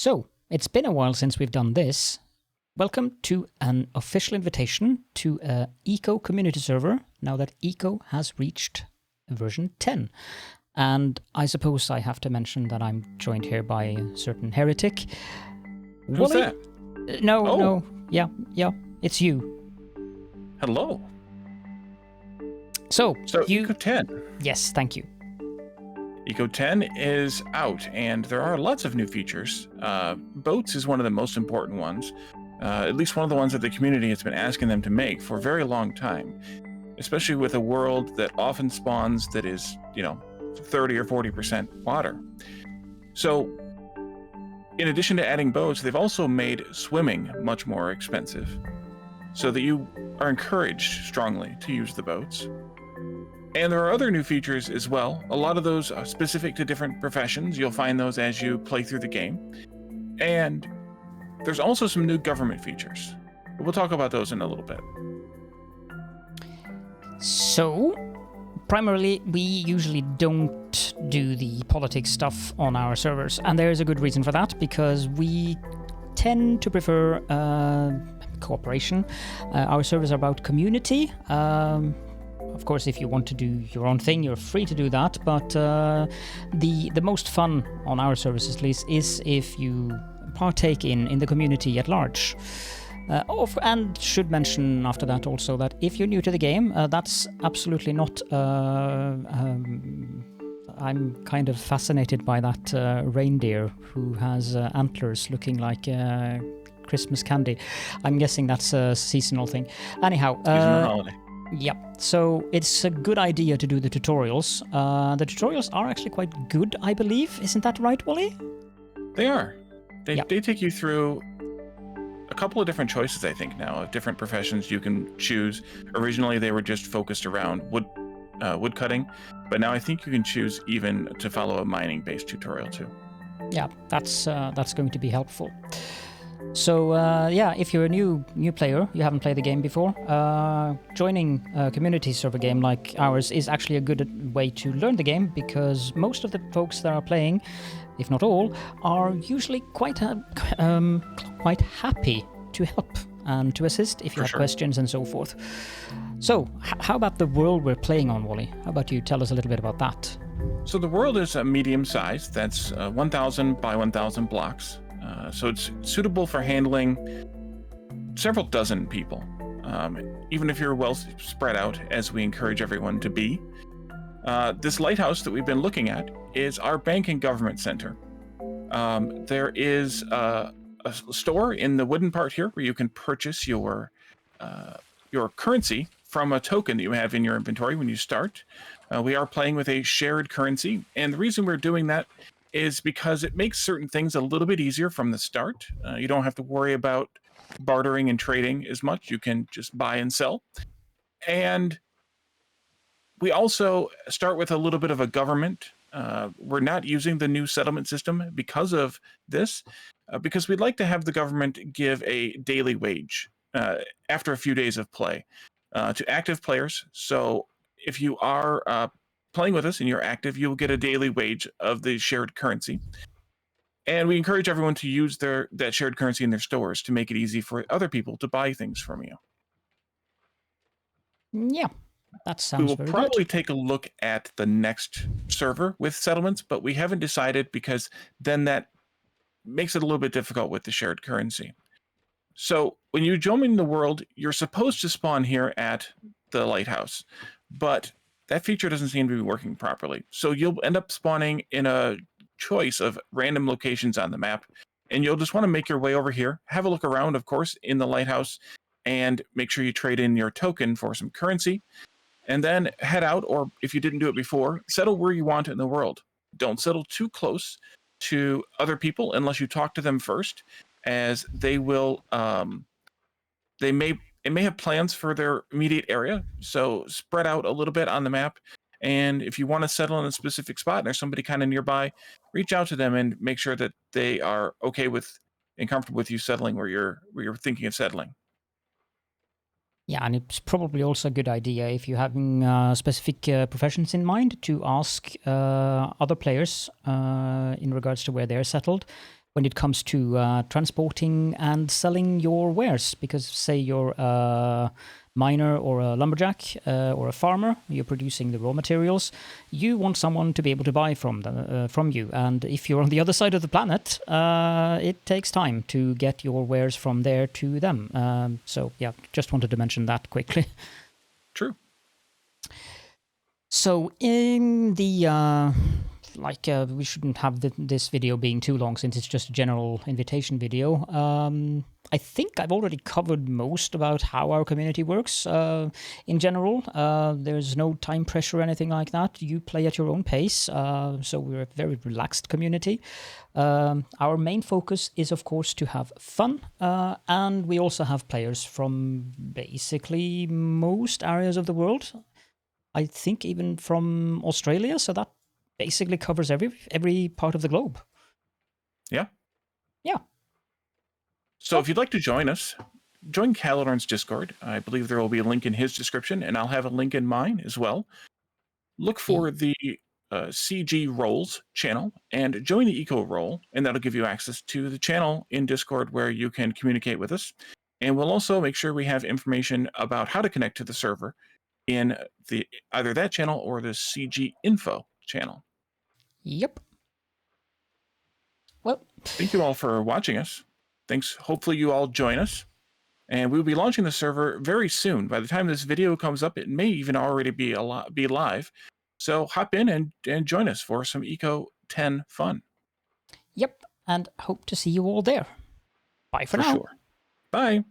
So, it's been a while since we've done this. Welcome to an official invitation to a Eco community server, now that Eco has reached version 10. And I suppose I have to mention that I'm joined here by a certain heretic. Who's that? No. Yeah, it's you. Hello. So you... Eco 10. Yes, thank you. Eco 10 is out, and there are lots of new features. Boats is one of the most important ones, at least one of the ones that the community has been asking them to make for a very long time, especially with a world that often spawns that is, 30 or 40% water. So, in addition to adding boats, they've also made swimming much more expensive, so that you are encouraged strongly to use the boats. And there are other new features as well. A lot of those are specific to different professions. You'll find those as you play through the game. And there's also some new government features. We'll talk about those in a little bit. So, primarily, we usually don't do the politics stuff on our servers. And there's a good reason for that, because we tend to prefer cooperation. Our servers are about community. Of course, if you want to do your own thing, you're free to do that, but the most fun on our service, at least, is if you partake in the community at large. And should mention after that also that if you're new to the game, that's absolutely not... I'm kind of fascinated by that reindeer who has antlers looking like Christmas candy. I'm guessing that's a seasonal thing. Anyhow... Seasonal holiday. Yep, so it's a good idea to do the tutorials. The tutorials are actually quite good, I believe. Isn't that right, Wally? They are. They take you through a couple of different choices, I think, now, of different professions you can choose. Originally, they were just focused around wood cutting, but now I think you can choose even to follow a mining-based tutorial, too. Yeah, that's going to be helpful. So, if you're a new player, you haven't played the game before, joining a community server game like ours is actually a good way to learn the game, because most of the folks that are playing, if not all, are usually quite happy to help and to assist if you have questions and so forth. So, how about the world we're playing on, Wally? How about you tell us a little bit about that? So the world is a medium size. That's 1,000 by 1,000 blocks. So it's suitable for handling several dozen people, even if you're well spread out, as we encourage everyone to be. This lighthouse that we've been looking at is our bank and government center. There is a store in the wooden part here where you can purchase your currency from a token that you have in your inventory when you start. We are playing with a shared currency, and the reason we're doing that is because it makes certain things a little bit easier from the start. You don't have to worry about bartering and trading as much. You can just buy and sell. And we also start with a little bit of a government. We're not using the new settlement system because of this, because we'd like to have the government give a daily wage after a few days of play to active players. So if you are playing with us and you're active, you'll get a daily wage of the shared currency. And we encourage everyone to use that shared currency in their stores to make it easy for other people to buy things from you. Yeah, that sounds very good. We will probably take a look at the next server with settlements, but we haven't decided, because then that makes it a little bit difficult with the shared currency. So when you join the world, you're supposed to spawn here at the lighthouse, but that feature doesn't seem to be working properly. So you'll end up spawning in a choice of random locations on the map, and you'll just want to make your way over here, have a look around, of course, in the lighthouse, and make sure you trade in your token for some currency, and then head out, or if you didn't do it before, settle where you want in the world. Don't settle too close to other people unless you talk to them first, as they will, it may have plans for their immediate area, so spread out a little bit on the map. And if you want to settle in a specific spot and there's somebody kind of nearby, reach out to them and make sure that they are okay with and comfortable with you settling where you're thinking of settling. Yeah, and it's probably also a good idea, if you're having specific professions in mind, to ask other players in regards to where they're settled. when it comes to transporting and selling your wares. Because say you're a miner or a lumberjack or a farmer, you're producing the raw materials, you want someone to be able to buy from you. And if you're on the other side of the planet, it takes time to get your wares from there to them. So yeah, just wanted to mention that quickly. True. So in the we shouldn't have this video being too long since it's just a general invitation video. I think I've already covered most about how our community works in general. There's no time pressure or anything like that. You play at your own pace, so we're a very relaxed community. Our main focus is, of course, to have fun, and we also have players from basically most areas of the world. I think even from Australia, so that basically covers every part of the globe. Yeah. Yeah. So if you'd like to join us, join Caledorn's Discord. I believe there will be a link in his description, and I'll have a link in mine as well. Look for the CG Roles channel and join the Eco Role, and that'll give you access to the channel in Discord where you can communicate with us. And we'll also make sure we have information about how to connect to the server in the either that channel or the CG Info channel. Yep. Well, thank you all for watching us. Thanks. Hopefully you all join us. And we'll be launching the server very soon. By the time this video comes up, it may even already be live. So hop in and join us for some Eco 10 fun. Yep. And hope to see you all there. Bye for now. Sure. Bye.